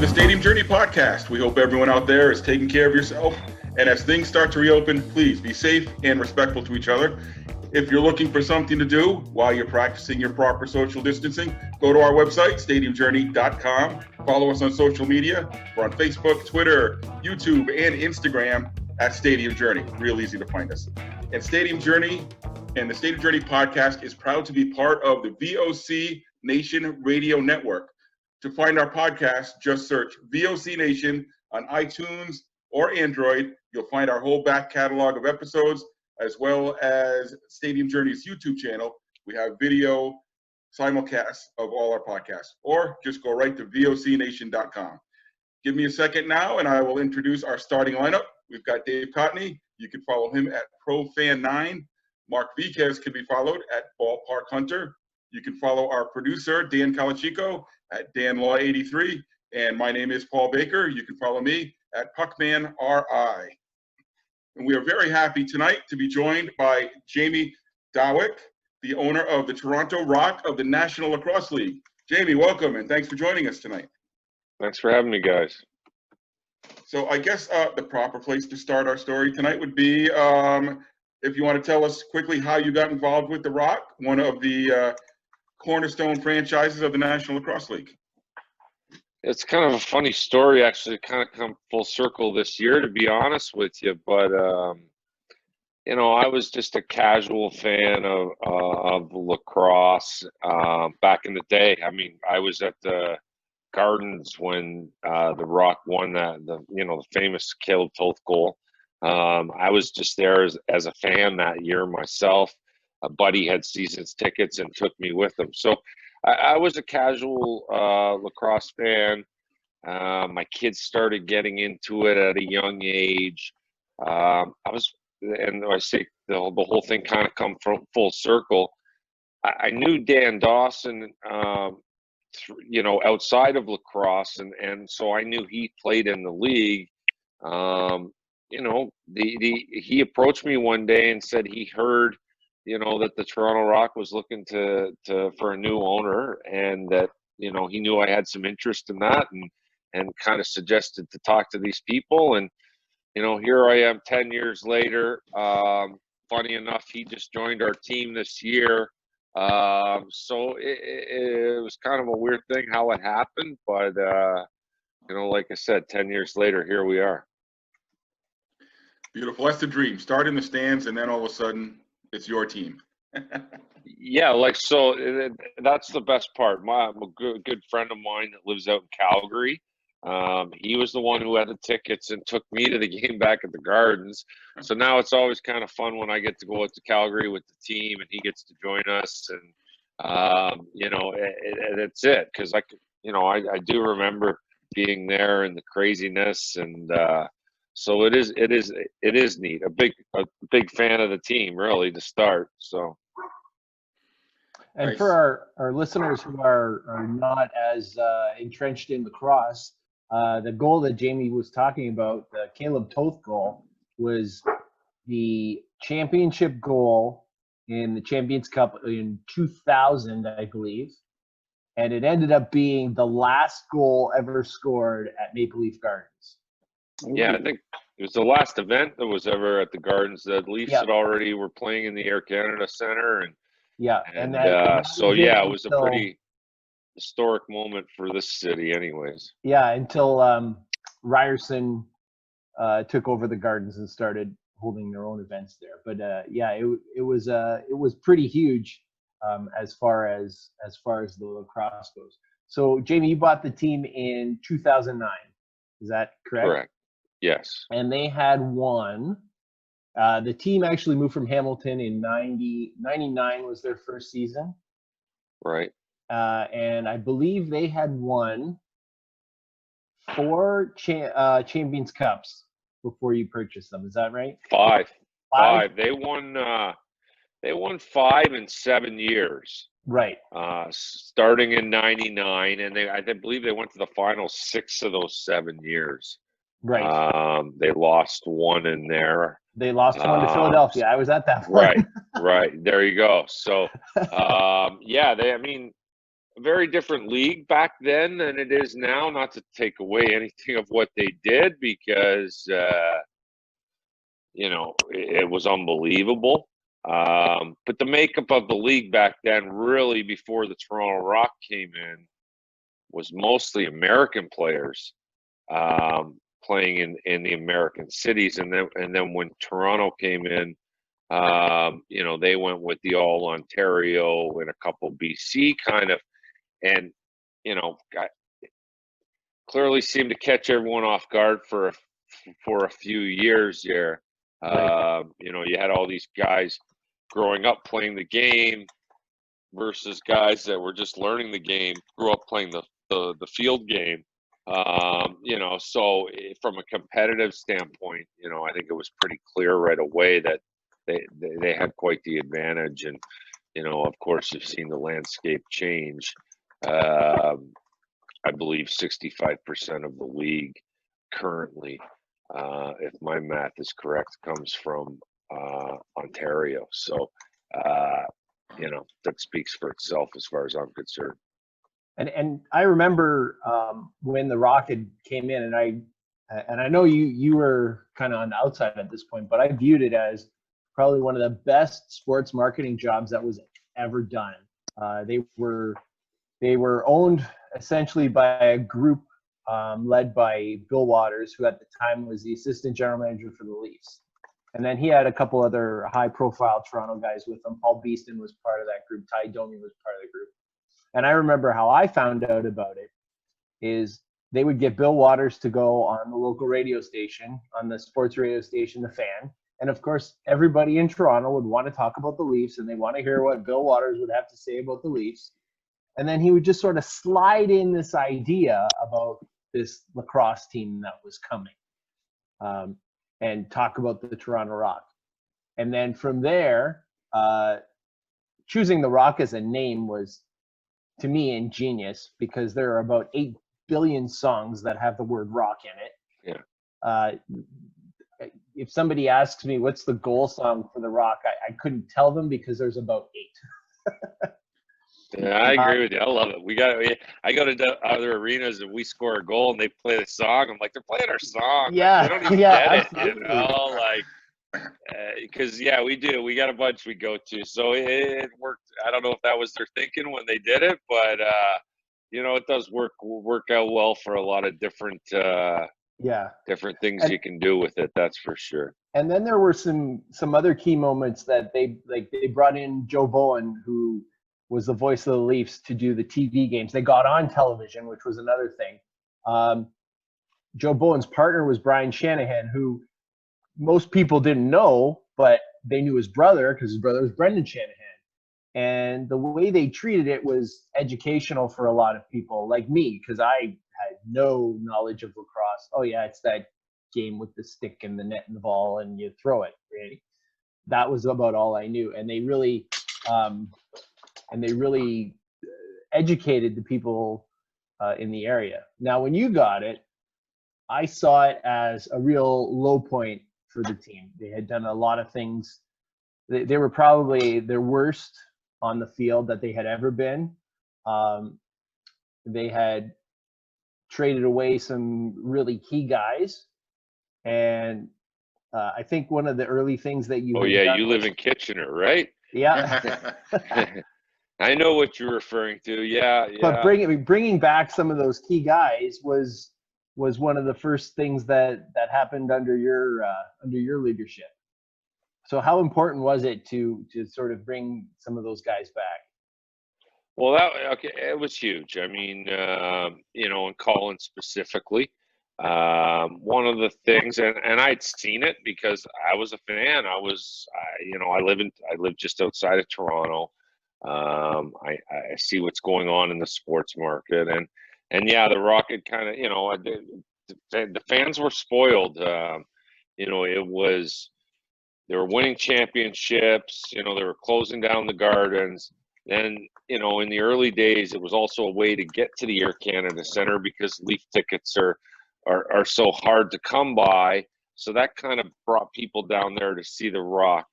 the Stadium Journey podcast. We hope everyone out there is taking care of yourself. And as things start to reopen, please be safe and respectful to each other. If you're looking for something to do while you're practicing your proper social distancing, go to our website, stadiumjourney.com. Follow us on social media. We're on Facebook, Twitter, YouTube, and Instagram at Stadium Journey. Real easy to find us. And Stadium Journey and the Stadium Journey podcast is proud to be part of the VOC Nation Radio Network. To find our podcast, just search VOC Nation on iTunes or Android. You'll find our whole back catalog of episodes, as well as Stadium Journey's YouTube channel. We have video simulcasts of all our podcasts, or just go right to vocnation.com. Give me a second now, and I will introduce our starting lineup. We've got Dave Cotney. You can follow him at ProFan9. Mark Viquez can be followed at Ballpark Hunter. You can follow our producer, Dan Calachico, at DanLaw83. And my name is Paul Baker. You can follow me at PuckmanRI. And we are very happy tonight to be joined by Jamie Dawick, the owner of the Toronto Rock of the National Lacrosse League. Jamie, welcome, and thanks for joining us tonight. Thanks for having me, guys. So I guess the proper place to start our story tonight would be if you want to tell us quickly how you got involved with the Rock, one of the cornerstone franchises of the National Lacrosse League. It's kind of a funny story, actually, kind of come full circle this year, to be honest with you. But, I was just a casual fan of lacrosse back in the day. I mean, I was at the Gardens when the Rock won the famous Caleb Toth goal. I was just there as a fan that year myself. A buddy had season's tickets and took me with him. So I was a casual lacrosse fan. My kids started getting into it at a young age. I say the whole thing kind of come from full circle. I knew Dan Dawson, outside of lacrosse, and so I knew he played in the league. He approached me one day and said he heard that the Toronto Rock was looking for a new owner, and that he knew I had some interest in that, and kind of suggested to talk to these people. And here I am 10 years later. Funny enough, he just joined our team this year, so it was kind of a weird thing how it happened, but like I said, 10 years later, here we are. Beautiful. That's the dream. Start in the stands, and then all of a sudden it's your team. Yeah, that's the best part. A good friend of mine that lives out in Calgary, he was the one who had the tickets and took me to the game back at the Gardens. So now it's always kind of fun when I get to go out to Calgary with the team and he gets to join us. And, that's it. Because I do remember being there and the craziness, and so it is neat. A big fan of the team, really, to start. So, and nice. For our listeners who are not as entrenched in lacrosse, the goal that Jamie was talking about, the Caleb Toth goal, was the championship goal in the Champions Cup in 2000, I believe, and it ended up being the last goal ever scored at Maple Leaf Gardens. Yeah, I think it was the last event that was ever at the Gardens. The Leafs had already were playing in the Air Canada Center, and it was a pretty historic moment for this city, anyways. Yeah, until Ryerson took over the Gardens and started holding their own events there. But it was pretty huge as far as the lacrosse goes. So Jamie, you bought the team in 2009. Is that correct? Correct. Yes. And they had won. The team actually moved from Hamilton in 99 was their first season. Right. And I believe they had won 4 Champions Cups before you purchased them. Is that right? Five. They won 5 in 7 years. Right. Starting in 99, and I believe they went to the final 6 of those 7 years. Right. They lost one in there. They lost one to Philadelphia. I was at that one. Right. There you go. So, a very different league back then than it is now. Not to take away anything of what they did, because it was unbelievable. But the makeup of the league back then, really before the Toronto Rock came in, was mostly American players playing in the American cities, and then when Toronto came in, they went with the all Ontario and a couple BC kind of, and clearly seemed to catch everyone off guard for a few years there. Right. You had all these guys growing up playing the game versus guys that were just learning the game, grew up playing the field game. So from a competitive standpoint, I think it was pretty clear right away that they had quite the advantage. And, of course, you've seen the landscape change. I believe 65% of the league currently, if my math is correct, comes from Ontario. So, that speaks for itself as far as I'm concerned. And I remember when the Rocket came in, and I know you were kind of on the outside at this point, but I viewed it as probably one of the best sports marketing jobs that was ever done. They were owned essentially by a group led by Bill Waters, who at the time was the assistant general manager for the Leafs. And then he had a couple other high-profile Toronto guys with him. Paul Beeston was part of that group. Ty Domi was part of the group. And I remember how I found out about it is they would get Bill Waters to go on the local radio station, on the sports radio station, The Fan. And of course, everybody in Toronto would want to talk about the Leafs, and they want to hear what Bill Waters would have to say about the Leafs. And then he would just sort of slide in this idea about this lacrosse team that was coming, and talk about the Toronto Rock. And then from there, choosing the Rock as a name was, to me, ingenious, because there are about 8 billion songs that have the word rock in it. Yeah. If somebody asks me what's the goal song for the Rock, I couldn't tell them, because there's about 8. Yeah, I agree with you. I love it. I go to other arenas and we score a goal and they play the song. I'm like, they're playing our song. Yeah, They don't even yeah, get absolutely. it, because we do. We got a bunch we go to, so it worked. I don't know if that was their thinking when they did it, but it does work out well for a lot of different different things you can do with it. That's for sure. And then there were some other key moments that they brought in Joe Bowen, who was the voice of the Leafs, to do the TV games. They got on television, which was another thing. Joe Bowen's partner was Brian Shanahan, who most people didn't know, but they knew his brother, because his brother was Brendan Shanahan. And the way they treated it was educational for a lot of people like me, because I had no knowledge of lacrosse. Oh yeah, it's that game with the stick and the net and the ball and you throw it. Right? That was about all I knew. And they really educated the people in the area. Now, when you got it, I saw it as a real low point for the team. They had done a lot of things. They were probably their worst on the field that they had ever been. They had traded away some really key guys. And I think one of the early things that you you live in Kitchener, right? Yeah. I know what you're referring to. Yeah. But bringing back some of those key guys was one of the first things that happened under your leadership. So how important was it to sort of bring some of those guys back? Well, it was huge. I mean, and Colin specifically, one of the things, and I'd seen it because I was a fan. I live just outside of Toronto. I see what's going on in the sports market, and yeah, the Rocket kind of, the fans were spoiled. It was, they were winning championships. They were closing down the gardens. Then, in the early days, it was also a way to get to the Air Canada Centre, because Leaf tickets are so hard to come by. So that kind of brought people down there to see the Rock.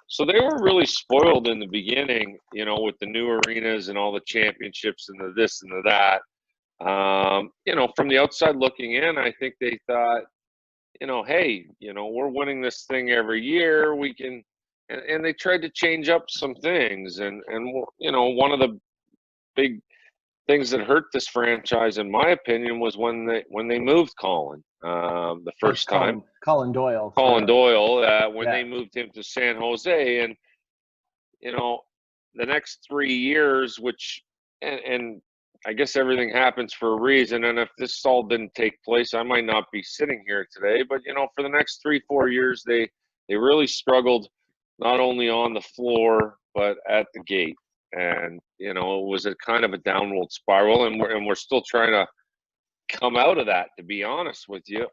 So they were really spoiled in the beginning, you know, with the new arenas and all the championships and the this and the that. You know, from the outside looking in, I think they thought, you know, hey, you know, we're winning this thing every year. We can, and they tried to change up some things. And you know, one of the big things that hurt this franchise, in my opinion, was when they moved Colin the first time. Colin Doyle. Colin Doyle, when Yeah. they moved him to San Jose, and you know, the next 3 years, which and I guess everything happens for a reason. And if this all didn't take place, I might not be sitting here today. But you know, for the next 3-4 years, they really struggled, not only on the floor but at the gate. And you know, it was a kind of a downward spiral, and we're still trying to come out of that, to be honest with you.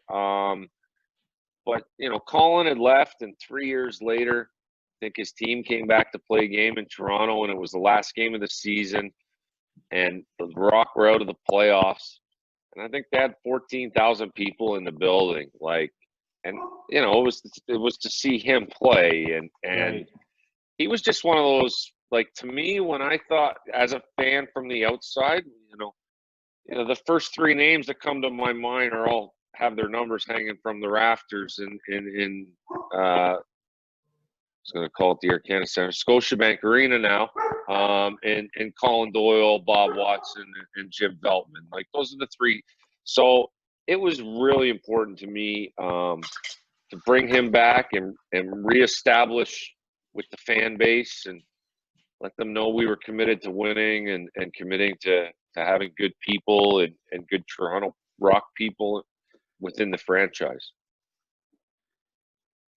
But you know, Colin had left, and 3 years later, I think his team came back to play a game in Toronto, and it was the last game of the season, and the Rock were out of the playoffs, and I think they had 14,000 people in the building, like, and you know, it was to see him play, and Right. he was just one of those, like, to me, when I thought as a fan from the outside, you know, the first three names that come to my mind are all have their numbers hanging from the rafters in I was going to call it the Air Canada Center, Scotiabank Arena now, and Colin Doyle, Bob Watson, and Jim Veltman. Like, those are the three. So it was really important to me to bring him back and reestablish with the fan base and let them know we were committed to winning and committing to having good people and good Toronto Rock people within the franchise.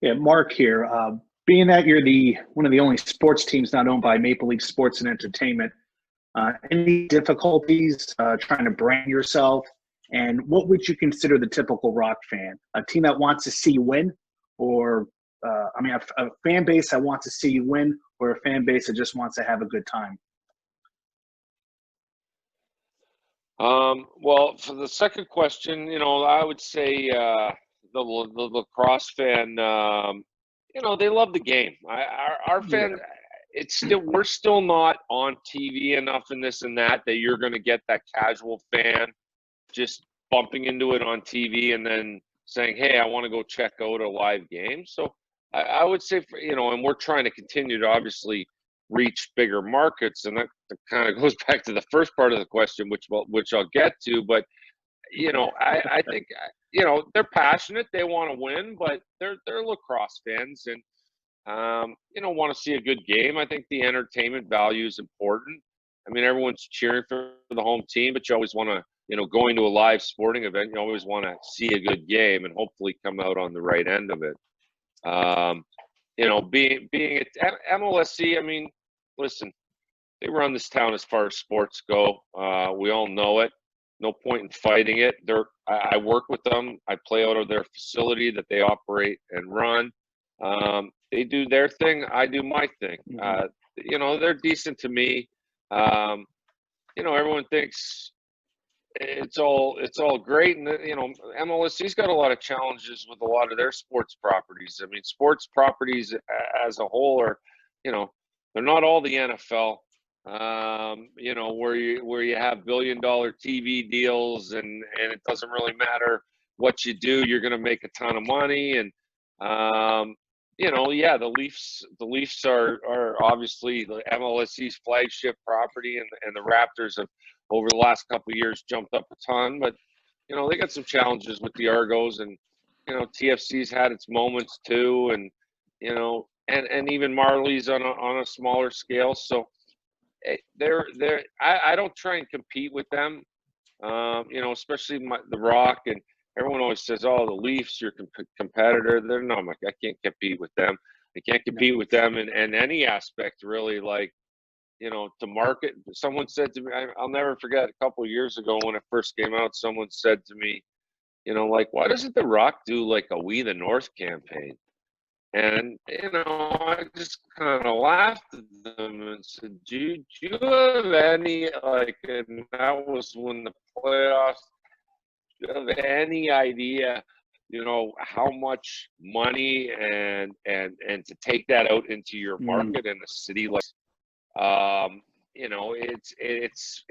Yeah, Mark here. Being that you're one of the only sports teams not owned by Maple Leaf Sports and Entertainment, any difficulties trying to brand yourself? And what would you consider the typical Rock fan? A team that wants to see you win, or a fan base that wants to see you win, or a fan base that just wants to have a good time? Well, for the second question, you know, I would say the lacrosse fan, you know, they love the game. Our fan, we're still not on TV enough and this and that you're going to get that casual fan just bumping into it on TV and then saying, hey, I want to go check out a live game. So I would say, you know, and we're trying to continue to obviously reach bigger markets, and that kind of goes back to the first part of the question, which I'll get to. But you know, I think, you know, they're passionate, they want to win, but they're lacrosse fans, and you know, want to see a good game. I think the entertainment value is important. I mean, everyone's cheering for the home team, but you always want to, you know, going to a live sporting event, you always want to see a good game and hopefully come out on the right end of it. You know, being at MLSC, I mean, listen, they run this town as far as sports go. We all know it. No point in fighting it. I work with them. I play out of their facility that they operate and run. They do their thing. I do my thing. You know, they're decent to me. You know, everyone thinks it's all great, and you know, MLSC's got a lot of challenges with a lot of their sports properties. I mean, sports properties as a whole are, you know, they're not all the NFL. You know, where you have $1 billion TV deals, and it doesn't really matter what you do, you're going to make a ton of money. And you know, yeah, the Leafs are obviously the MLSC's flagship property, and the Raptors have over the last couple of years jumped up a ton. But you know, they got some challenges with the Argos, and you know, TFC's had its moments too, and you know, and even Marley's on a smaller scale. So I don't try and compete with them. You know, especially the Rock, and everyone always says, "Oh, the Leafs, your competitor." They're no, I can't compete with them. I can't compete with them in any aspect, really. Like, you know, to market. Someone said to me, I'll never forget, a couple of years ago when it first came out, someone said to me, you know, like, why doesn't the Rock do like a We the North campaign? And, you know, I just kind of laughed at them and said, do you have any, like, and that was when the playoffs, do you have any idea how much money and to take that out into your market in a city like, it's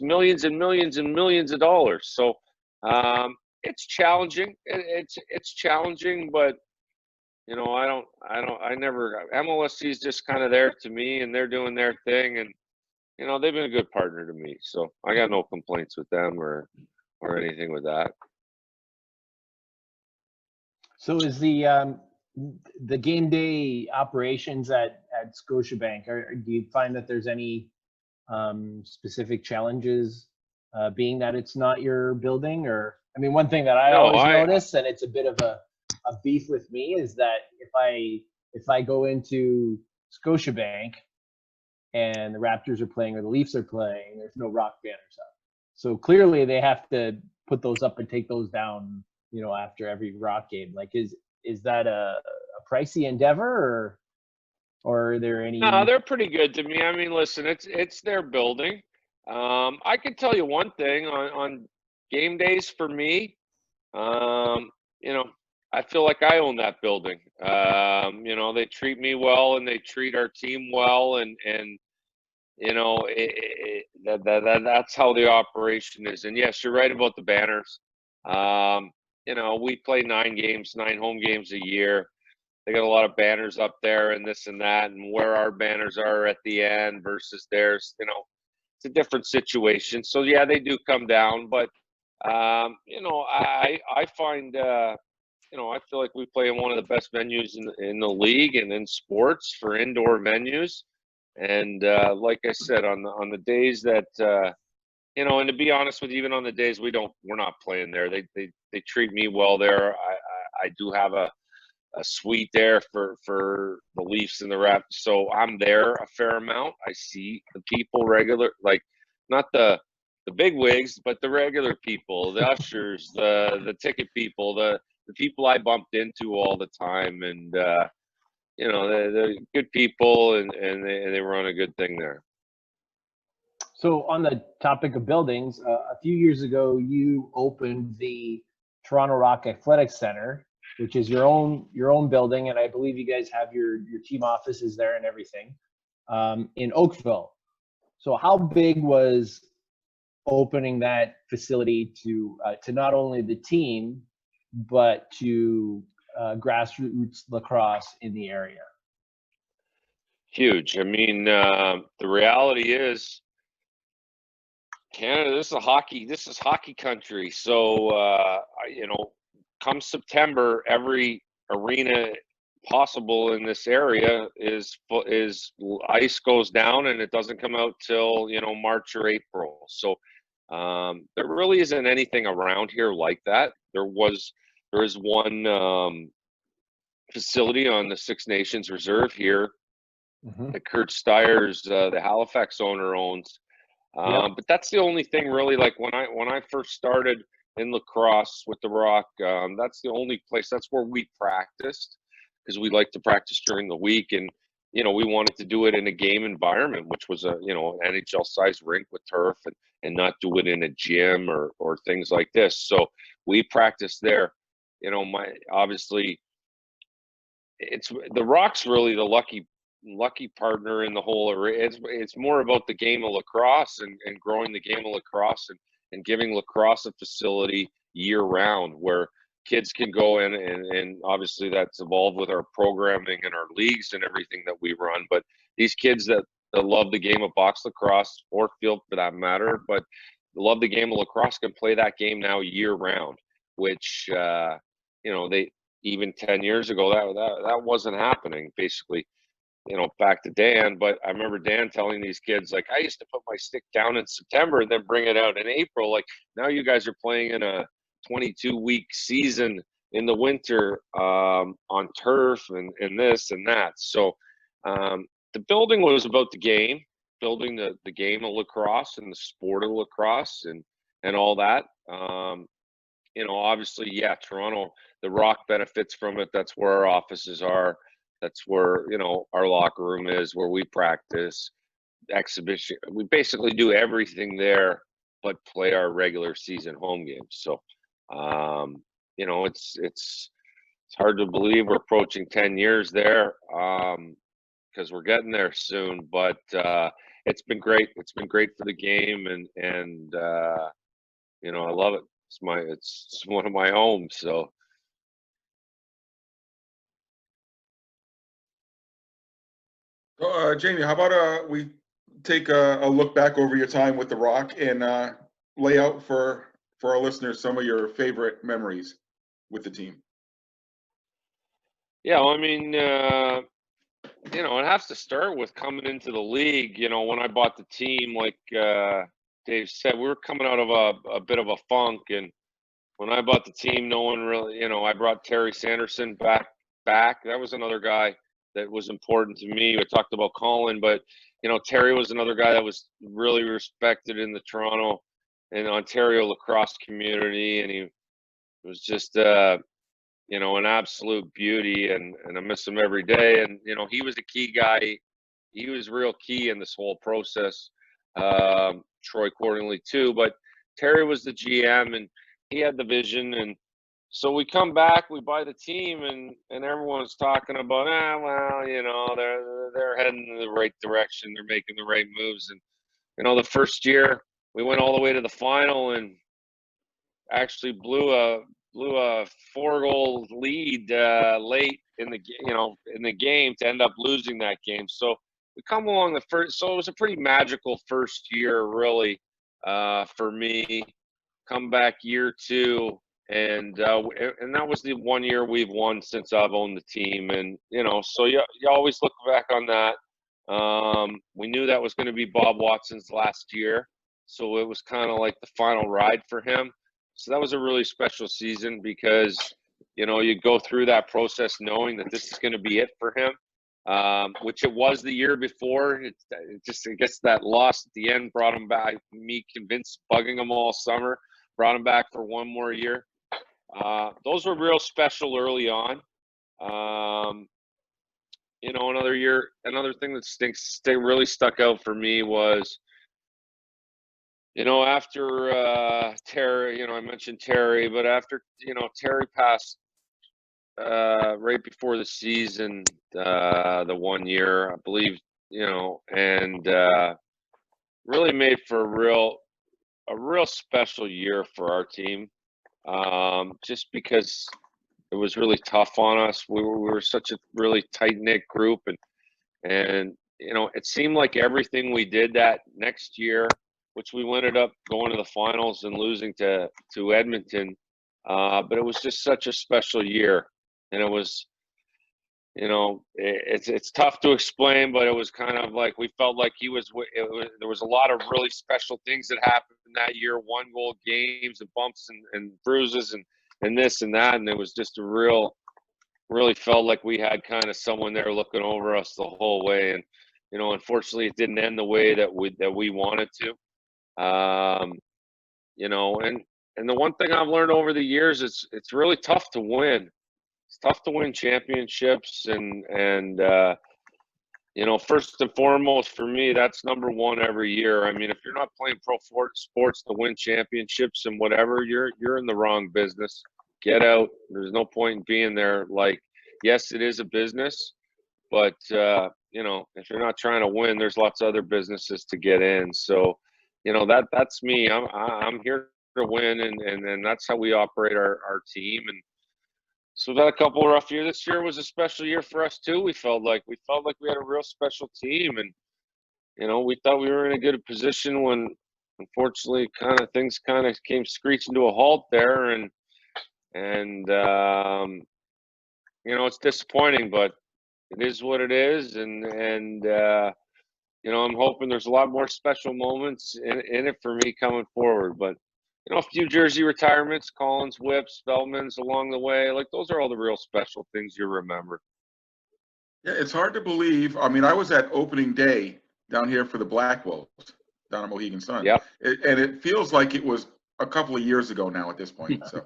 millions and millions and millions of dollars. So it's challenging. It's challenging, but MLSC is just kind of there to me, and they're doing their thing, and they've been a good partner to me. So I got no complaints with them or anything with that. So is the game day operations at Scotiabank, do you find that there's any specific challenges being that it's not your building? Or, I mean, one thing that I always notice, and it's a bit of a beef with me, is that if I go into Scotiabank and the Raptors are playing or the Leafs are playing, there's no rock banners up. So clearly they have to put those up and take those down, after every rock game. Like, is that a pricey endeavor, or are there any? No, they're pretty good to me. I mean, listen, it's their building. I can tell you one thing on game days for me. I feel like I own that building. They treat me well and they treat our team well, and that's how the operation is. And yes, you're right about the banners. We play 9 home games a year. They got a lot of banners up there and this and that, and where our banners are at the end versus theirs, it's a different situation. So yeah, they do come down, but I find I feel like we play in one of the best venues in the league and in sports for indoor venues. And like I said, on the days that and to be honest with you, even on the days we're not playing there, they treat me well there. I do have a suite there for the Leafs and the Raptors, so I'm there a fair amount. I see the people regular, like not the big wigs, but the regular people, the ushers, the ticket people, the people I bumped into all the time, and they're good people, and they run a good thing there. So on the topic of buildings, a few years ago, you opened the Toronto Rock Athletic Center, which is your own building, and I believe you guys have your team offices there and everything, in Oakville. So how big was opening that facility to not only the team, but to grassroots lacrosse in the area? Huge. I mean, the reality is, Canada, this is hockey country. So come September, every arena possible in this area is ice goes down, and it doesn't come out till March or April. So there really isn't anything around here like that. There is one facility on the Six Nations Reserve here that Kurt Steyer's the Halifax owner owns. But that's the only thing really. Like when I first started in lacrosse with the Rock, that's the only place. That's where we practiced, because we like to practice during the week, and we wanted to do it in a game environment, which was an NHL sized rink with turf, and not do it in a gym or things like this. So we practiced there. Obviously it's the Rock's really the lucky partner in the whole array. It's more about the game of lacrosse and growing the game of lacrosse and giving lacrosse a facility year round where kids can go in, and obviously that's evolved with our programming and our leagues and everything that we run. But these kids that love the game of box lacrosse, or field for that matter, but love the game of lacrosse, can play that game now year round, which they, even 10 years ago, that wasn't happening, basically. Back to Dan, but I remember Dan telling these kids, like, I used to put my stick down in September and then bring it out in April. Like, now you guys are playing in a 22-week season in the winter on turf and this and that. So the building was about the game, building the game of lacrosse and the sport of lacrosse and all that. Obviously, yeah, Toronto, the Rock benefits from it. That's where our offices are. That's where, our locker room is, where we practice, exhibition. We basically do everything there but play our regular season home games. So, it's hard to believe we're approaching 10 years there, because we're getting there soon. But it's been great. It's been great for the game, and I love it. It's one of my homes. So Jamie, how about we take a look back over your time with the Rock and lay out for our listeners some of your favorite memories with the team. yeah, well, I mean, it has to start with coming into the league. When I bought the team, like Dave said, we were coming out of a bit of a funk, and when I bought the team, no one really, I brought Terry Sanderson back. That was another guy that was important to me. I talked about Colin, but Terry was another guy that was really respected in the Toronto and Ontario lacrosse community, and he was just an absolute beauty, and I miss him every day. And he was a key guy. He was real key in this whole process. Troy Cordingley too, but Terry was the GM, and he had the vision. And so we come back, we buy the team, and everyone's talking about, they're heading in the right direction, they're making the right moves. And the first year we went all the way to the final and actually blew a 4-goal lead late in the game to end up losing that game. So we come along the first. So it was a pretty magical first year, really, for me. Come back year 2, and that was the one year we've won since I've owned the team. And so you always look back on that. We knew that was going to be Bob Watson's last year, so it was kind of like the final ride for him. So that was a really special season because, you go through that process knowing that this is going to be it for him, which it was the year before. I guess that loss at the end brought him back, me convinced, bugging him all summer, brought him back for one more year. Those were real special early on. Another thing that really stuck out for me was, after Terry, I mentioned Terry, but after, Terry passed right before the season, the one year, I believe, and really made for a real special year for our team, just because it was really tough on us. We were such a really tight-knit group, and it seemed like everything we did that next year, which we ended up going to the finals and losing to Edmonton. But it was just such a special year. And it was, it's tough to explain, but it was kind of like we felt like there was a lot of really special things that happened in that year, 1-goal games and bumps and bruises and this and that. And it was just really felt like we had kind of someone there looking over us the whole way. And, unfortunately it didn't end the way that we wanted to. And the one thing I've learned over the years is it's really tough to win. It's tough to win championships, and first and foremost for me, that's number one every year. I mean, if you're not playing pro sports to win championships and whatever, you're in the wrong business. Get out. There's no point in being there. Like, yes, it is a business, but if you're not trying to win, there's lots of other businesses to get in. So, that's me. I'm here to win, and that's how we operate our team. And so we've had a couple of rough years. This year was a special year for us too. We felt like we had a real special team, and we thought we were in a good position when, unfortunately, things came screeching to a halt there, and it's disappointing, but it is what it is, and I'm hoping there's a lot more special moments in it for me coming forward. But a few jersey retirements, Collins, Whips, Feldmans along the way, like those are all the real special things you remember. Yeah, it's hard to believe. I mean, I was at opening day down here for the Black Wolves down at Mohegan Sun. Yep. And it feels like it was a couple of years ago now at this point. So.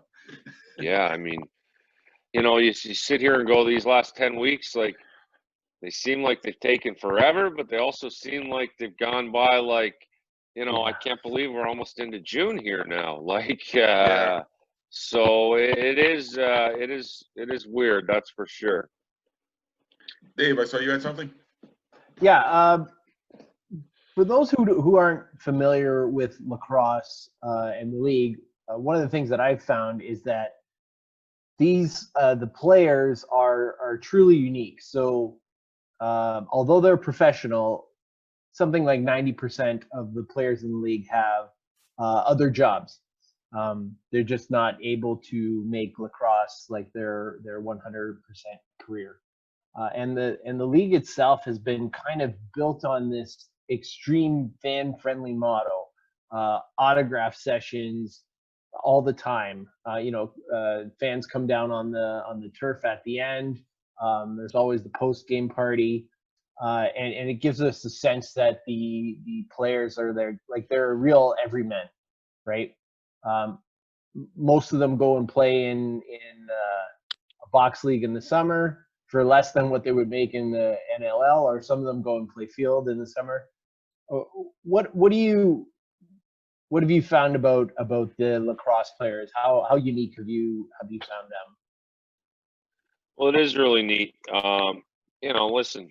Yeah, I mean, you sit here and go, these last 10 weeks, like, they seem like they've taken forever, but they also seem like they've gone by like, I can't believe we're almost into June here now. Like, So it is weird, that's for sure. Dave, I saw you had something. Yeah. For those who aren't familiar with lacrosse and the league, one of the things that I've found is that the players are truly unique. So although they're professional, something like 90% of the players in the league have other jobs. They're just not able to make lacrosse like their 100% career. And the league itself has been kind of built on this extreme fan-friendly motto, autograph sessions all the time. Fans come down on the turf at the end. There's always the post-game party, and it gives us a sense that the players are there, like they're real everymen, right? Most of them go and play in a box league in the summer for less than what they would make in the NLL, or some of them go and play field in the summer. What have you found about the lacrosse players? How unique have you found them? Well, it is really neat. Listen,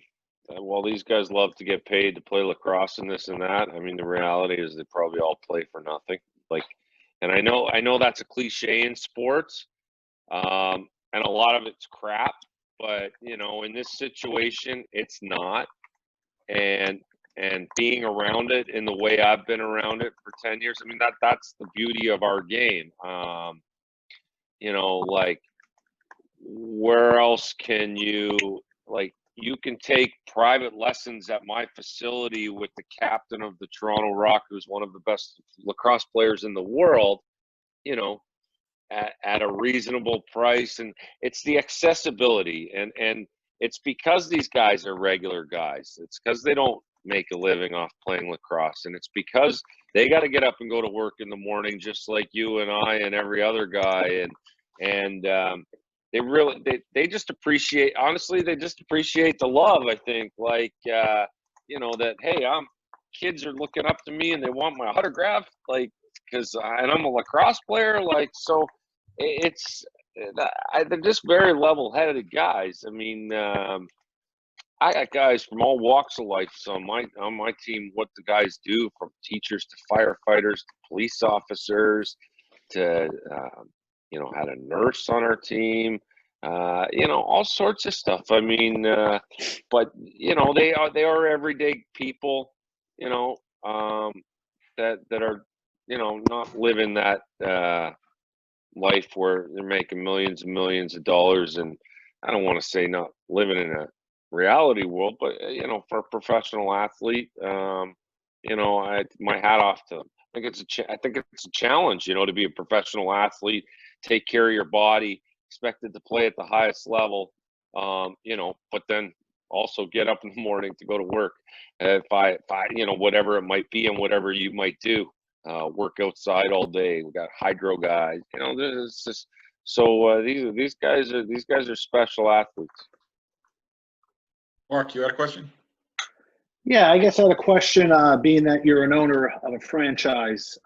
while these guys love to get paid to play lacrosse and this and that, I mean, the reality is they probably all play for nothing. And I know that's a cliche in sports, and a lot of it's crap. But in this situation, it's not. And being around it in the way I've been around it for 10 years, I mean, that's the beauty of our game. Where else can you, you can take private lessons at my facility with the captain of the Toronto Rock, who's one of the best lacrosse players in the world, at a reasonable price. And it's the accessibility, and it's because these guys are regular guys. It's because they don't make a living off playing lacrosse, and it's because they got to get up and go to work in the morning just like you and I and every other guy. And they just appreciate, honestly, they just appreciate the love. I think that, hey, kids are looking up to me and they want my autograph, because I'm a lacrosse player. So they're just very level-headed guys. I mean, I got guys from all walks of life on my team. What the guys do, from teachers to firefighters to police officers to had a nurse on our team. All sorts of stuff. I mean, but they are everyday people. That are not living that life where they're making millions and millions of dollars. And I don't want to say not living in a reality world, but for a professional athlete, my hat off to them. I think it's a challenge, to be a professional athlete, take care of your body, expected to play at the highest level, but then also get up in the morning to go to work. If I whatever it might be and whatever you might do, work outside all day. We got hydro guys, it's just, so these guys are special athletes. Mark, you had a question? Yeah, I guess I had a question, being that you're an owner of a franchise.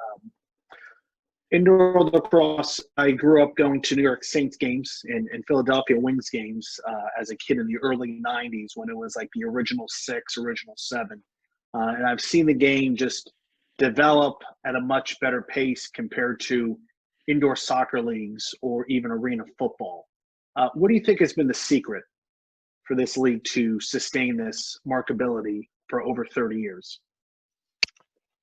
Indoor lacrosse, I grew up going to New York Saints games and Philadelphia Wings games as a kid in the early 90s, when it was like the original 6, original 7. And I've seen the game just develop at a much better pace compared to indoor soccer leagues or even arena football. What do you think has been the secret for this league to sustain this markability for over 30 years?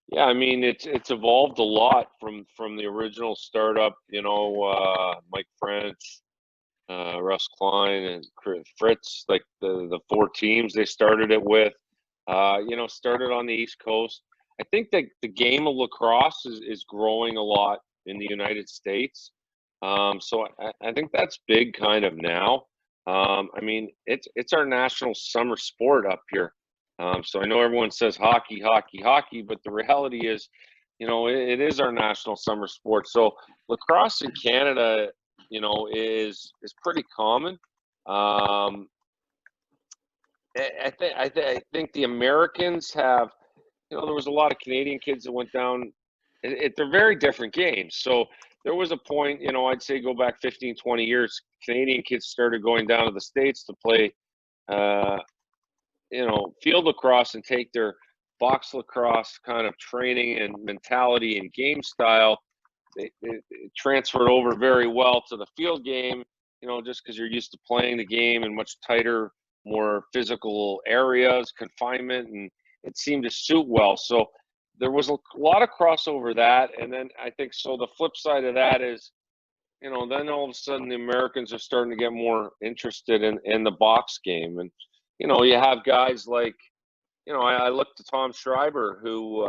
Yeah, I mean, it's evolved a lot from the original startup. Mike French, Russ Klein, and Fritz, like the 4 teams they started it with. Started on the East Coast. I think that the game of lacrosse is growing a lot in the United States. So I think that's big kind of now. I mean, it's our national summer sport up here. So I know everyone says hockey, hockey, hockey, but the reality is, it is our national summer sport. So lacrosse in Canada, is pretty common. I think the Americans have, there was a lot of Canadian kids that went down. They're very different games. So there was a point, you know, I'd say go back 15, 20 years, Canadian kids started going down to the States to play, you know, field lacrosse and take their box lacrosse kind of training and mentality and game style. It transferred over very well to the field game, you know, just because you're used to playing the game in much tighter, more physical areas, confinement, and it seemed to suit well. So there was a lot of crossover that. And then I think so the flip side of that is, you know, then all of a sudden the Americans are starting to get more interested in the box game. And, you know, you have guys like, you know, I looked at Tom Schreiber, who,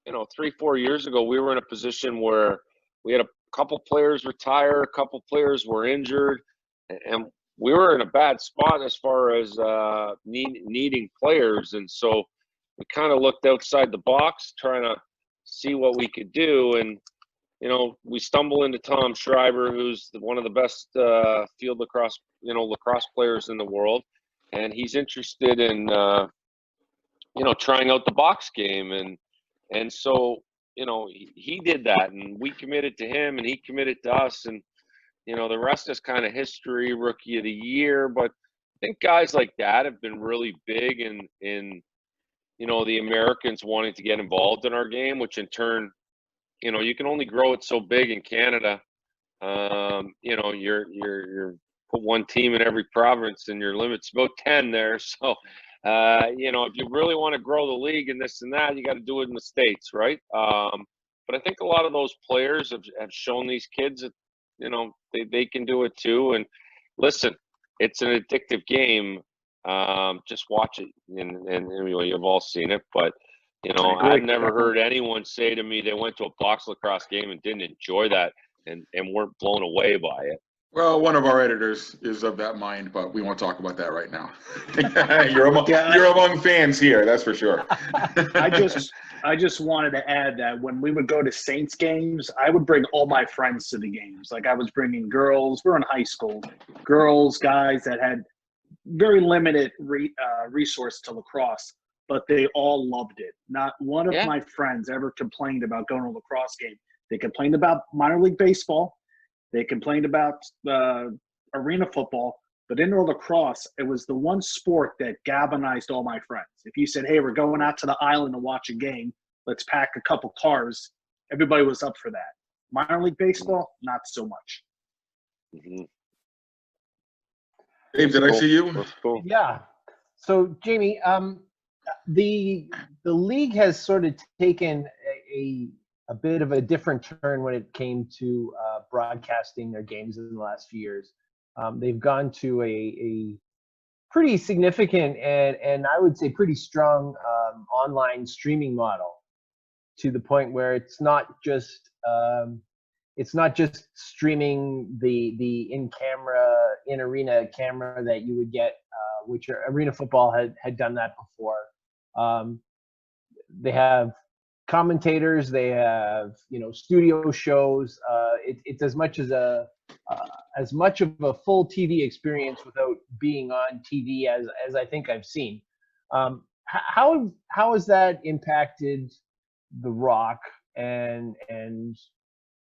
you know, 3-4 years ago, we were in a position where we had a couple players retire, a couple players were injured, and we were in a bad spot as far as needing players. And so we kind of looked outside the box, trying to see what we could do. And, you know, we stumble into Tom Schreiber, who's one of the best field lacrosse, you know, lacrosse players in the world. And he's interested in, you know, trying out the box game. And so, you know, he did that, and we committed to him, and he committed to us. And, you know, the rest is kind of history, rookie of the year. But I think guys like that have been really big in you know, the Americans wanting to get involved in our game, which in turn, you know, you can only grow it so big in Canada. You know, you're put one team in every province, and your limit's about 10 there. So, you know, if you really want to grow the league and this and that, you got to do it in the States, right? But I think a lot of those players have shown these kids that, you know, they can do it too. And listen, it's an addictive game. Just watch it, and anyway, you've all seen it. But, you know, I've never heard anyone say to me they went to a box lacrosse game and didn't enjoy that and weren't blown away by it. Well, one of our editors is of that mind, but we won't talk about that right now. You're among fans here, that's for sure. I just wanted to add that when we would go to Saints games, I would bring all my friends to the games. Like I was bringing girls. We're in high school. Girls, guys that had very limited resource to lacrosse, but they all loved it. Not one of my friends ever complained about going to a lacrosse game. They complained about minor league baseball. They complained about arena football, but indoor lacrosse, it was the one sport that galvanized all my friends. If you said, hey, we're going out to the island to watch a game, let's pack a couple cars, everybody was up for that. Minor league baseball, not so much. Mm-hmm. Dave, did I see you? Cool. Yeah. So, Jamie, the league has sort of taken a bit of a different turn when it came to broadcasting their games in the last few years. They've gone to a pretty significant and I would say pretty strong online streaming model, to the point where it's not just streaming the in arena camera that you would get, which arena football had done that before. They have commentators, they have, you know, studio shows. It's as much of a full TV experience without being on TV as I think I've seen. How has that impacted the Rock and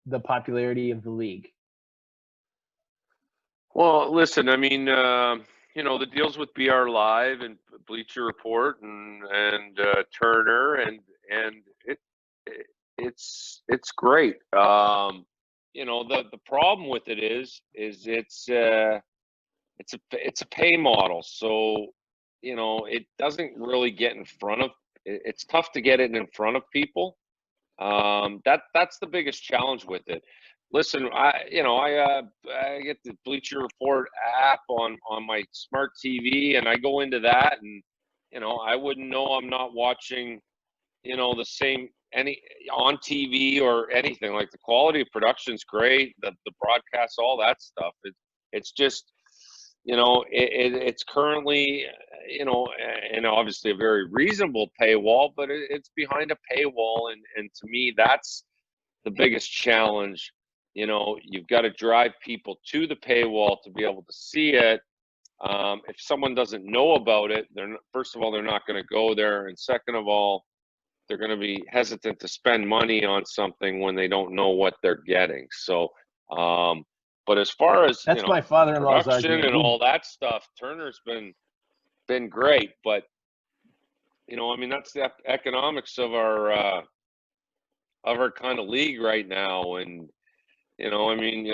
the popularity of the league? Well, listen, I mean, you know, the deals with BR Live and Bleacher Report and Turner and it's great. You know, the problem with it is it's a pay model. So, you know, it doesn't really get in front of. It's tough to get it in front of people. That's the biggest challenge with it. Listen, I get the Bleacher Report app on my smart TV, and I go into that, and, you know, I wouldn't know I'm not watching, you know, the same on TV or anything. Like, the quality of production's great, the broadcast, all that stuff. It's just, you know, it's currently, you know, and obviously a very reasonable paywall, but it's behind a paywall, and to me, that's the biggest challenge. You know, you've got to drive people to the paywall to be able to see it. If someone doesn't know about it, first of all, they're not going to go there, and second of all, they're going to be hesitant to spend money on something when they don't know what they're getting. So, but as far as That's my father-in-law's production argument. and all that stuff, Turner's been great. But I mean, that's the economics of our kind of league right now. And I mean,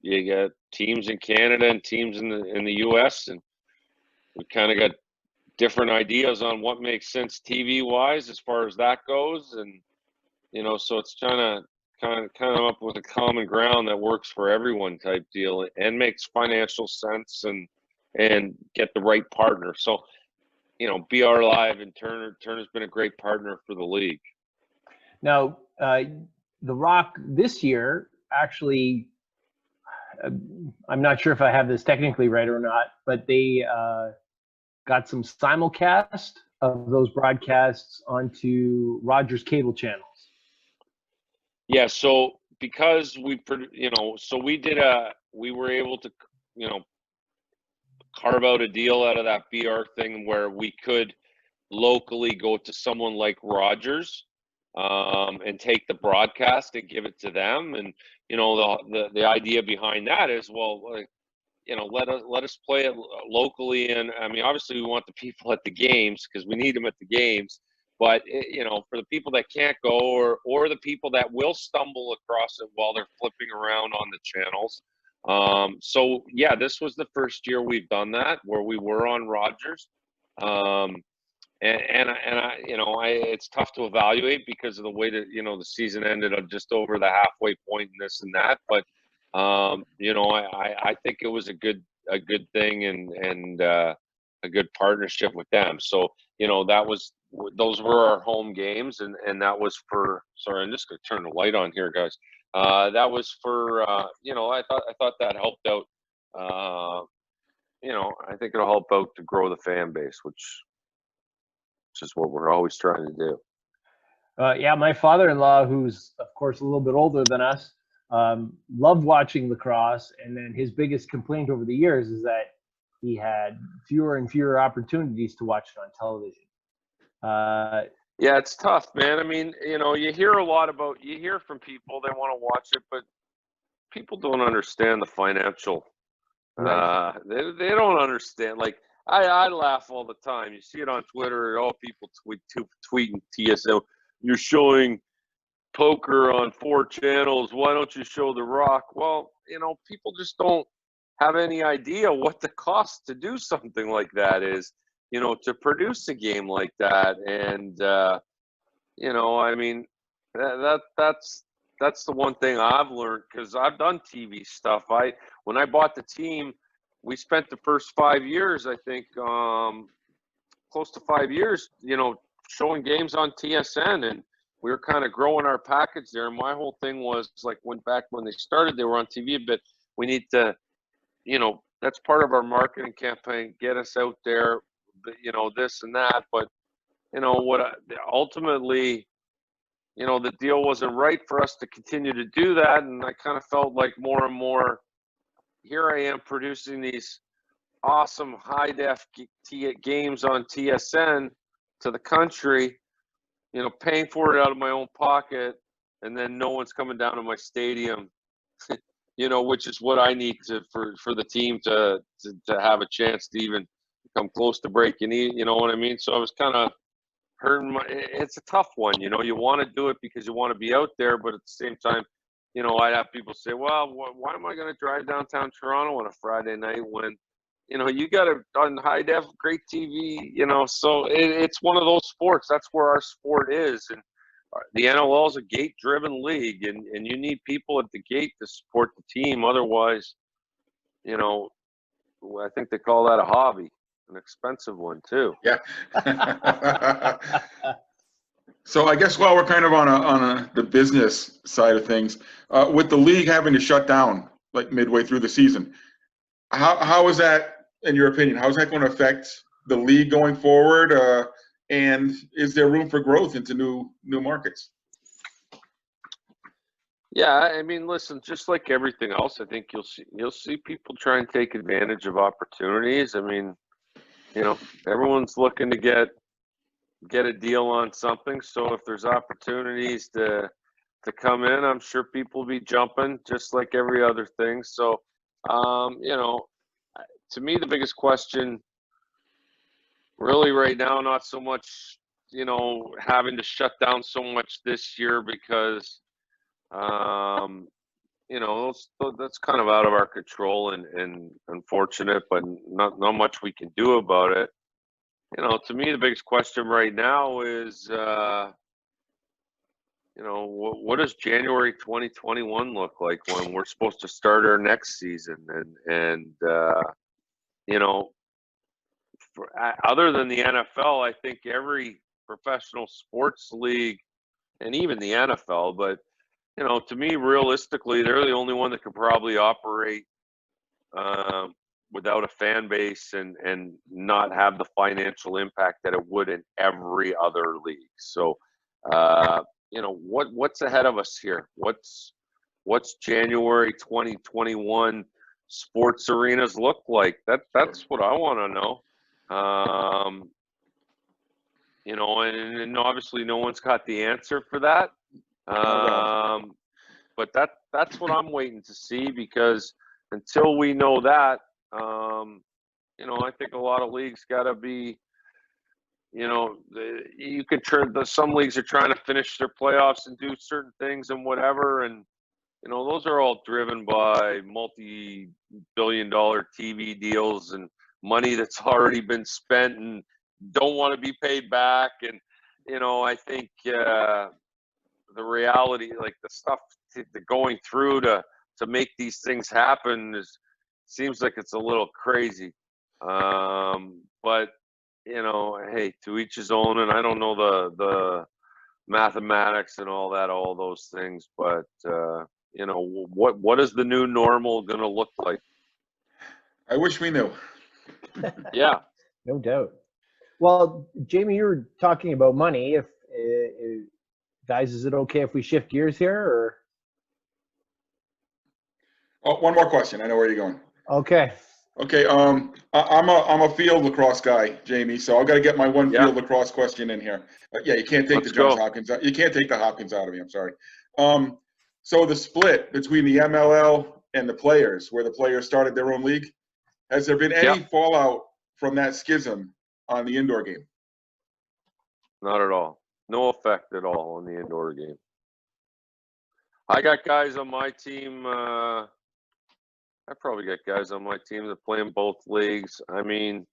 you got teams in Canada and teams in the U.S. and we kind of got different ideas on what makes sense TV wise as far as that goes. And so it's trying to kind of up with a common ground that works for everyone type deal and makes financial sense and get the right partner. So BR Live and Turner's been a great partner for the league. Now, The Rock this year actually, I'm not sure if I have this technically right or not, but they got some simulcast of those broadcasts onto Rogers cable channels. Yeah, so because we were able to carve out a deal out of that BR thing where we could locally go to someone like Rogers and take the broadcast and give it to them. And the idea behind that is, well, like, let us play it locally. And I mean, obviously we want the people at the games because we need them at the games. But for the people that can't go or the people that will stumble across it while they're flipping around on the channels. So yeah, this was the first year we've done that where we were on Rogers. It's tough to evaluate because of the way that the season ended up just over the halfway point and this and that. But I think it was a good thing and a good partnership with them. So those were our home games and that was for. Sorry, I'm just gonna turn the light on here, guys. That was for I thought that helped out. I think it'll help out to grow the fan base, which is what we're always trying to do. Yeah, my father-in-law, who's of course a little bit older than us, loved watching lacrosse, and then his biggest complaint over the years is that he had fewer and fewer opportunities to watch it on television. Yeah, it's tough, man. I mean, you hear from people, they want to watch it, but people don't understand the financial. Right. They don't understand. Like I laugh all the time. You see it on Twitter. All people tweeting TSL. You're showing poker on 4 channels. Why don't you show The Rock? Well, people just don't have any idea what the cost to do something like that is. To produce a game like that, and I mean, that's the one thing I've learned because I've done TV stuff. When I bought the team, we spent the first 5 years, I think, close to 5 years, showing games on TSN, and we were kind of growing our package there. And my whole thing was like, when they started, they were on TV a bit. We need to, that's part of our marketing campaign, get us out there, this and that. But ultimately, the deal wasn't right for us to continue to do that. And I kind of felt like more and more, here I am producing these awesome high def games on TSN to the country, paying for it out of my own pocket, and then no one's coming down to my stadium, which is what I need for the team to have a chance to even come close to breaking even, you know what I mean? So I was kind of hurting it's a tough one, you want to do it because you want to be out there, but at the same time, I'd have people say, well, why am I going to drive downtown Toronto on a Friday night when, you got it on high def, great TV, so it's one of those sports. That's where our sport is. And the NLL is a gate driven league and you need people at the gate to support the team. Otherwise, I think they call that a hobby, an expensive one too. Yeah. So I guess while we're kind of on the business side of things, with the league having to shut down like midway through the season, how is that, in your opinion, how is that going to affect the league going forward? And is there room for growth into new markets? Yeah, I mean, listen, just like everything else, I think you'll see people try and take advantage of opportunities. I mean, everyone's looking to get a deal on something. So if there's opportunities to come in, I'm sure people will be jumping just like every other thing. So, you know, to me, the biggest question really right now, not so much, you know, having to shut down so much this year because, you know, that's kind of out of our control and unfortunate, but not much we can do about it. You know, to me, the biggest question right now is, you know, what does January 2021 look like when we're supposed to start our next season? And you know, other than the NFL, I think every professional sports league and even the NFL, but you know, to me, realistically, they're the only one that could probably operate without a fan base and not have the financial impact that it would in every other league. So, you know, what's ahead of us here? What's January 2021 sports arenas look like? That's what I want to know. You know, and obviously no one's got the answer for that. But that's what I'm waiting to see, because until we know that, you know, I think a lot of leagues got to be, you know, you could turn some leagues are trying to finish their playoffs and do certain things and whatever, and you know, those are all driven by multi-billion-dollar TV deals and money that's already been spent and don't want to be paid back. And you know, I think the reality, like the stuff going through to make these things happen, seems like it's a little crazy. But you know, hey, to each his own, and I don't know the mathematics and all those things, but you know, what is the new normal going to look like? I wish we knew. Yeah, No doubt. Well, Jamie, you were talking about money. If guys, is it okay if we shift gears here, or? Oh, one more question. I know where you're going. Okay. Okay. I'm a field lacrosse guy, Jamie. So I've got to get my one field lacrosse question in here. Yeah, you can't take Hopkins out. You can't take the Hopkins out of me. I'm sorry. So the split between the MLL and the players, where the players started their own league, has there been any fallout from that schism on the indoor game? Not at all. No effect at all on the indoor game. I got guys on my team. I probably got guys on my team that play in both leagues. I mean,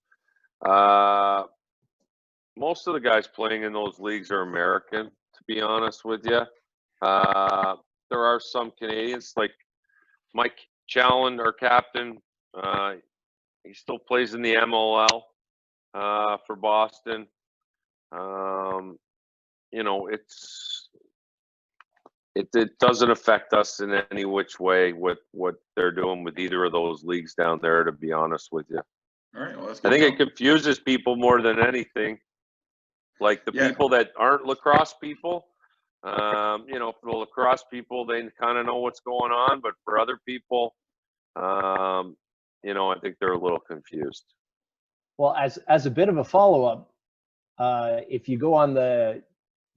most of the guys playing in those leagues are American, to be honest with you. There are some Canadians, like Mike Challen, our captain. He still plays in the MLL for Boston. You know, it doesn't affect us in any which way with what they're doing with either of those leagues down there, to be honest with you. All right, well, that's I think it confuses people more than anything. Like the people that aren't lacrosse people, you know, for the lacrosse people, they kind of know what's going on, but for other people, you know, I think they're a little confused. Well, as a bit of a follow-up, if you go on the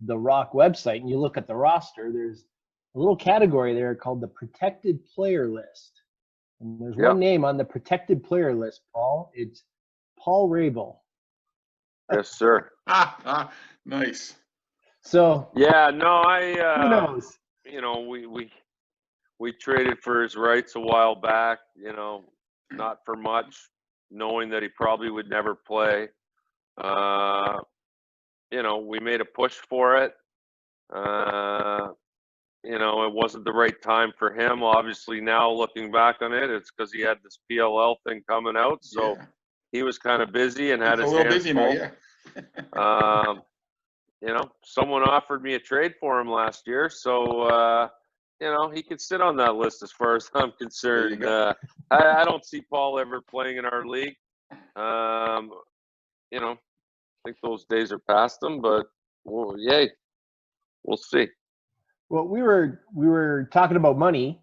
Rock website and you look at the roster, there's a little category there called the protected player list. And there's one name on the protected player list, Paul. It's Paul Rabel. Yes, sir. Nice. So yeah, no, who knows? You know, we traded for his rights a while back, you know, not for much, knowing that he probably would never play. You know, we made a push for it. You know, it wasn't the right time for him. Obviously, now looking back on it, it's because he had this PLL thing coming out. So he was kind of busy and had his hands full. You know, someone offered me a trade for him last year. So, you know, he could sit on that list as far as I'm concerned. I don't see Paul ever playing in our league. You know, I think those days are past him, but well, yay, we'll see. Well, we were talking about money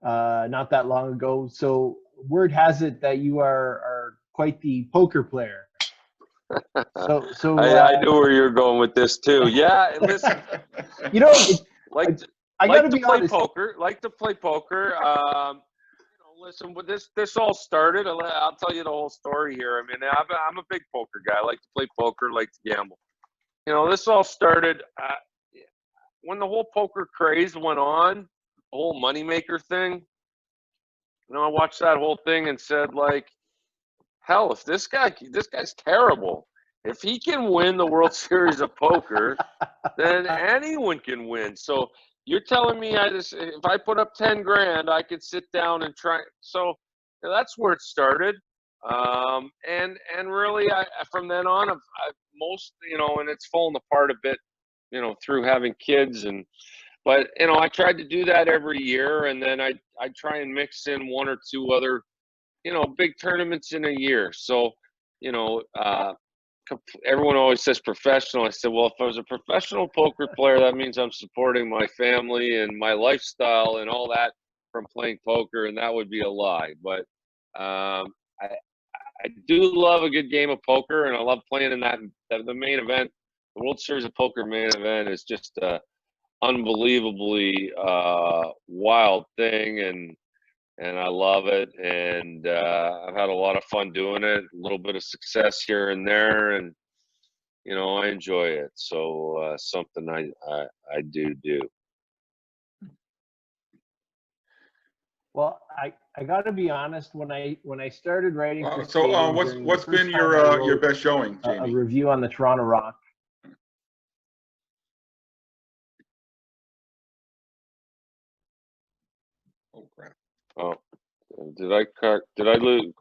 not that long ago. So word has it that you are quite the poker player. I knew where you're going with this too. Yeah, listen, you know, like I got to be play honest. poker. Like to play poker. Listen, with this all started. I'll tell you the whole story here. I mean, I'm a big poker guy. I like to play poker. Like to gamble. This all started when the whole poker craze went on, the whole moneymaker thing. I watched that whole thing and said, like, hell, if this guy's terrible. If he can win the World Series of Poker, then anyone can win. So you're telling me if I put up 10 grand, I could sit down and try. So that's where it started. And really, from then on, and it's fallen apart a bit, through having kids but I tried to do that every year, and then I try and mix in one or two other, big tournaments in a year. So, everyone always says professional. I said, well, if I was a professional poker player, that means I'm supporting my family and my lifestyle and all that from playing poker, and that would be a lie. But I do love a good game of poker, and I love playing in the main event. The World Series of Poker main event is just a unbelievably wild thing, and I love it, and I've had a lot of fun doing it, a little bit of success here and there, and I enjoy it. So something I do. Well, I got to be honest. When I started writing for so what's been your best showing, Jamie? A review on the Toronto Rock. Oh crap! Oh, did I lose?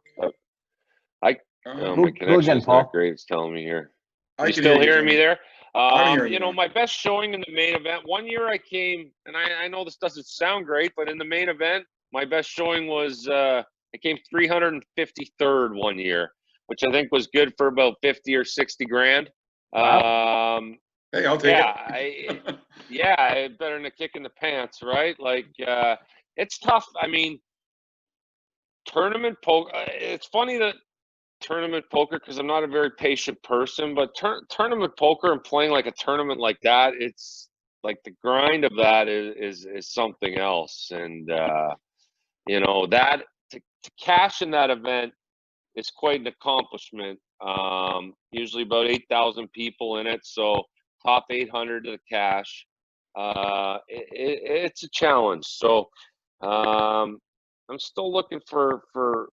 My connection again, is Paul. not great. It's telling me here. I You can still hear you, hearing me Jamie. there? I'm hearing you. My best showing in the main event. One year I came, and I know this doesn't sound great, but in the main event, my best showing was I came 353rd one year, which I think was good for about 50 or 60 grand. Wow. Hey, I'll take it. Better than a kick in the pants, right? Like it's tough. I mean, tournament poker. It's funny that tournament poker, because I'm not a very patient person, but tournament poker and playing like a tournament like that, it's like the grind of that is something else. And that to cash in that event is quite an accomplishment. Usually about 8,000 people in it, so top 800 to the cash. It's a challenge. So I'm still looking for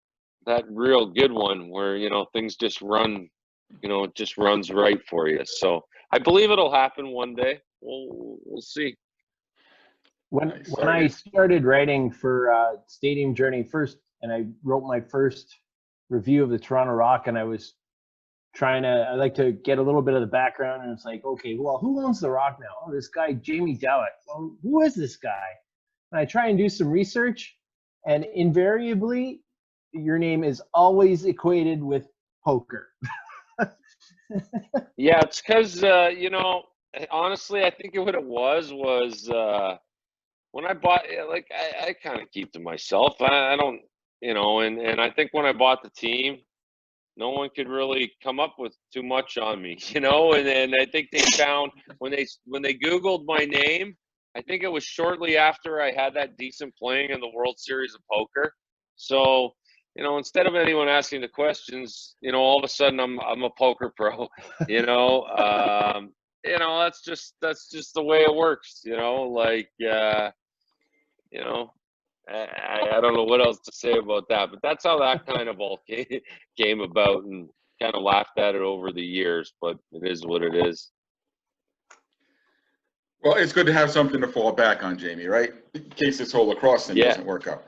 that real good one where things just run, it just runs right for you. So I believe it'll happen one day. We'll see. When I started writing for Stadium Journey first, and I wrote my first review of the Toronto Rock, and I was I like to get a little bit of the background, and it's like, okay, well, who owns the Rock now? Oh, this guy Jamie Dawick. Well, who is this guy? And I try and do some research, and invariably, your name is always equated with poker. Yeah, it's because honestly, I think what it was when I bought, like, I kind of keep to myself. I don't, and I think when I bought the team, no one could really come up with too much on me, and I think they found when they Googled my name, I think it was shortly after I had that decent playing in the World Series of Poker. So, instead of anyone asking the questions, all of a sudden I'm a poker pro, that's just the way it works, I don't know what else to say about that, but that's how that kind of all came about, and kind of laughed at it over the years, but it is what it is. Well, it's good to have something to fall back on, Jamie, right? In case this whole lacrosse thing doesn't work out.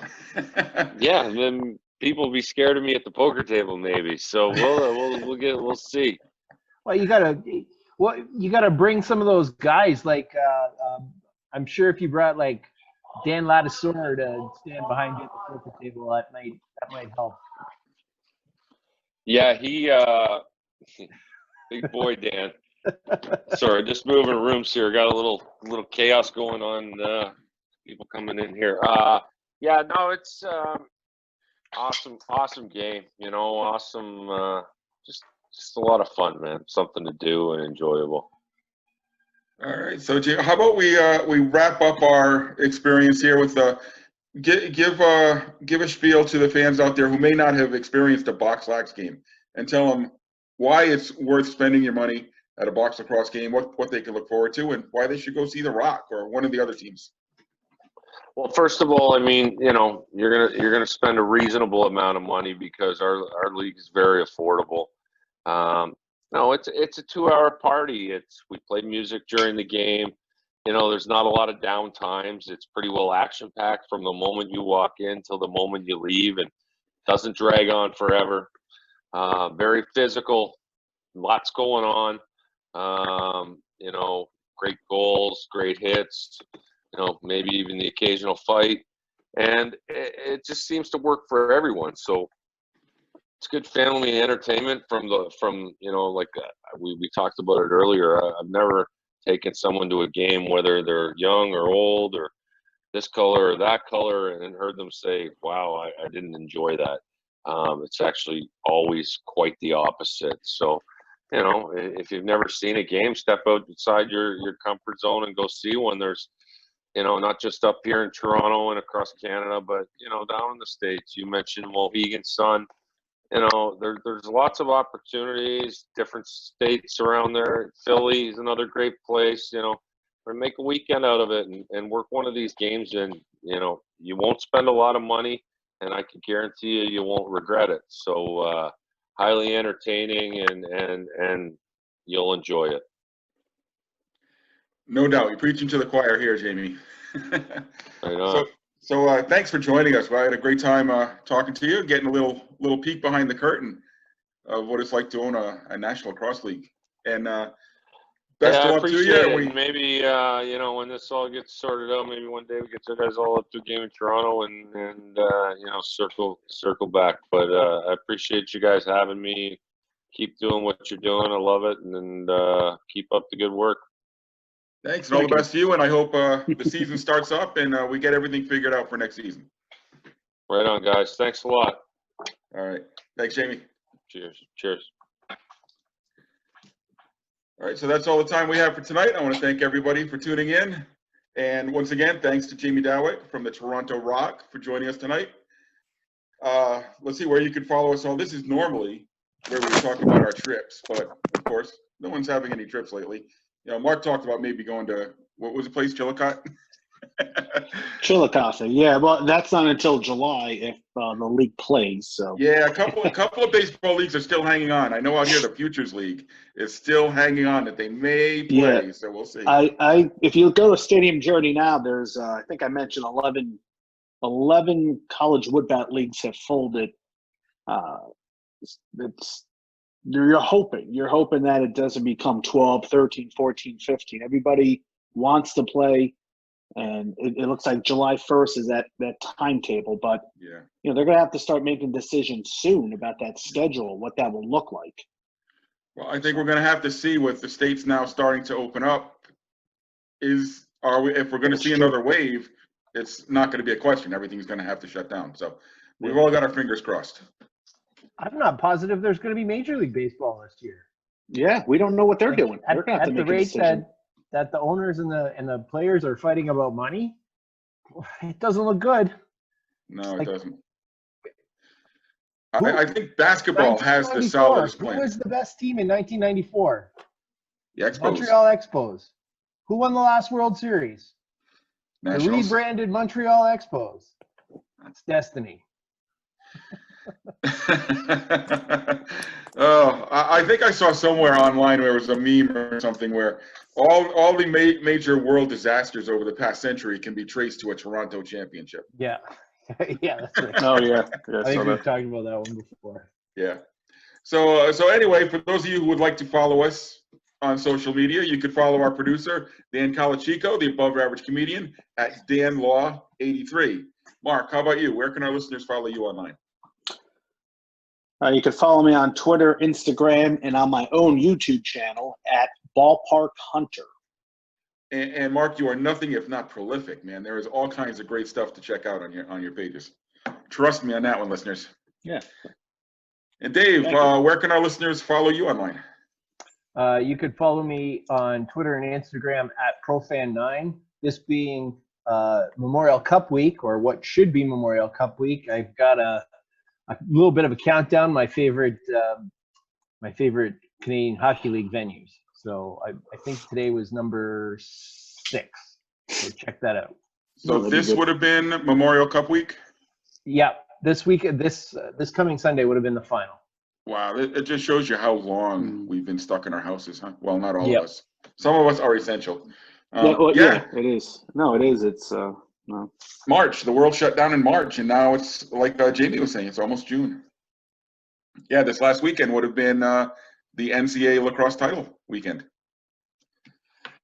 Yeah, and then people will be scared of me at the poker table, maybe. So we'll see. Well, you gotta bring some of those guys. Like I'm sure if you brought like Dan Ladisor to stand behind you at the poker table, that might help. Yeah, he big boy Dan. Sorry, just moving rooms here. Got a little chaos going on. People coming in here. Yeah, no, it's awesome game. Awesome. Just just a lot of fun, man. Something to do and enjoyable. All right. So, how about we wrap up our experience here with give a spiel to the fans out there who may not have experienced a box lax game, and tell them why it's worth spending your money at a box lacrosse game, what they can look forward to, and why they should go see the Rock or one of the other teams. Well, first of all, I mean, you know, you're gonna spend a reasonable amount of money because our league is very affordable. No, it's a 2-hour party. We play music during the game. You know, there's not a lot of down times. It's pretty well action packed from the moment you walk in till the moment you leave, and doesn't drag on forever. Very physical, lots going on. You know, great goals, great hits. You know, maybe even the occasional fight, and it just seems to work for everyone. So it's good family entertainment from you know, like we talked about it earlier. I've never taken someone to a game, whether they're young or old or this color or that color, and heard them say, "Wow, I didn't enjoy that." It's actually always quite the opposite. So, you know, if you've never seen a game, step outside your comfort zone and go see one. There's, you know, not just up here in Toronto and across Canada, but, you know, down in the States. You mentioned Mohegan Sun. You know, there's lots of opportunities, different states around there. Philly is another great place, you know, or make a weekend out of it and work one of these games. And, you know, you won't spend a lot of money, and I can guarantee you won't regret it. So highly entertaining, and you'll enjoy it. No doubt. You're preaching to the choir here, Jamie. Right on. So thanks for joining us. Well, I had a great time talking to you, getting a little peek behind the curtain of what it's like to own a National Lacrosse League. And best of luck to you. And maybe, you know, when this all gets sorted out, maybe one day we get you guys all up to a game in Toronto and you know, circle back. But I appreciate you guys having me. Keep doing what you're doing. I love it. And keep up the good work. Thanks, and all the best to you. And I hope the season starts up and we get everything figured out for next season. Right on, guys. Thanks a lot. All right. Thanks, Jamie. Cheers. All right, so that's all the time we have for tonight. I want to thank everybody for tuning in. And once again, thanks to Jamie Dawick from the Toronto Rock for joining us tonight. Let's see where you can follow us all. This is normally where we talk about our trips, but of course, no one's having any trips lately. You know, Mark talked about maybe going to, what was the place, Chillicothe? Chillicothe, yeah. Well, that's not until July if the league plays. So yeah, a couple of baseball leagues are still hanging on. I know out here the Futures League is still hanging on that they may play. Yeah. So we'll see. If you go to Stadium Journey now, there's I think I mentioned 11 college woodbat leagues have folded. You're hoping that it doesn't become 12, 13, 14, 15. Everybody wants to play, and it looks like July 1st is that timetable. But yeah, you know, they're going to have to start making decisions soon about that schedule, what that will look like. Well, I think we're going to have to see with the states now starting to open up. If we're going to see another wave, it's not going to be a question. Everything's going to have to shut down. So we've all got our fingers crossed. I'm not positive there's going to be Major League Baseball this year. Yeah, we don't know what they're doing. They're going to have to make a decision. That the owners and the players are fighting about money, it doesn't look good. No, it doesn't. I think basketball has the solidest plan. Who was the best team in 1994? The Expos. Montreal Expos. Who won the last World Series? Nationals. The rebranded Montreal Expos. That's destiny. Oh, I think I saw somewhere online where it was a meme or something where all the major world disasters over the past century can be traced to a Toronto championship. Yeah. Yeah, that's right. Oh yeah. I think we've talked about that one before. Yeah. So anyway, for those of you who would like to follow us on social media, you could follow our producer, Dan Calachico, the above average comedian, at DanLaw83. Mark, how about you? Where can our listeners follow you online? You can follow me on Twitter, Instagram, and on my own YouTube channel at Ballpark Hunter. And Mark, you are nothing if not prolific, man. There is all kinds of great stuff to check out on your pages. Trust me on that one, listeners. Yeah. And Dave, Thank you. where can our listeners follow you online? You could follow me on Twitter and Instagram at profan9. This being Memorial Cup week, or what should be Memorial Cup week, I've got a little bit of a countdown. My favorite Canadian Hockey League venues. So I think today was number 6. So check that out. So this would have been Memorial Cup week? Yeah, this week, this coming Sunday would have been the final. Wow, it just shows you how long we've been stuck in our houses, huh? Well, not all Yep. of us. Some of us are essential. Yeah, it is. No, it is. It's no. March, the world shut down in March, and now it's like Jamie was saying, it's almost June. Yeah, this last weekend would have been the NCAA lacrosse title weekend.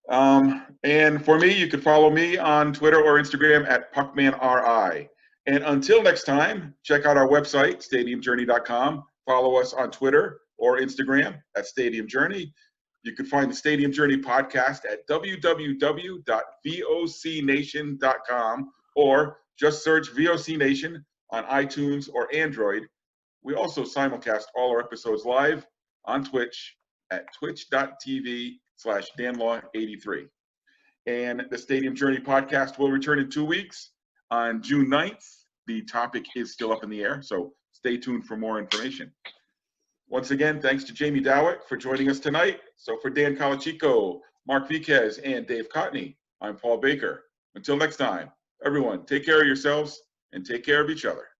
And for me, you could follow me on Twitter or Instagram at PuckmanRI. And until next time, check out our website, stadiumjourney.com. Follow us on Twitter or Instagram at Stadium Journey. You can find the Stadium Journey podcast at www.vocnation.com, or just search VOC Nation on iTunes or Android. We also simulcast all our episodes live on Twitch at twitch.tv/danlaw83. And the Stadium Journey podcast will return in 2 weeks on June 9th. The topic is still up in the air, so stay tuned for more information. Once again, thanks to Jamie Dawick for joining us tonight. So for Dan Colachico, Mark Viquez, and Dave Cotney, I'm Paul Baker. Until next time, everyone, take care of yourselves and take care of each other.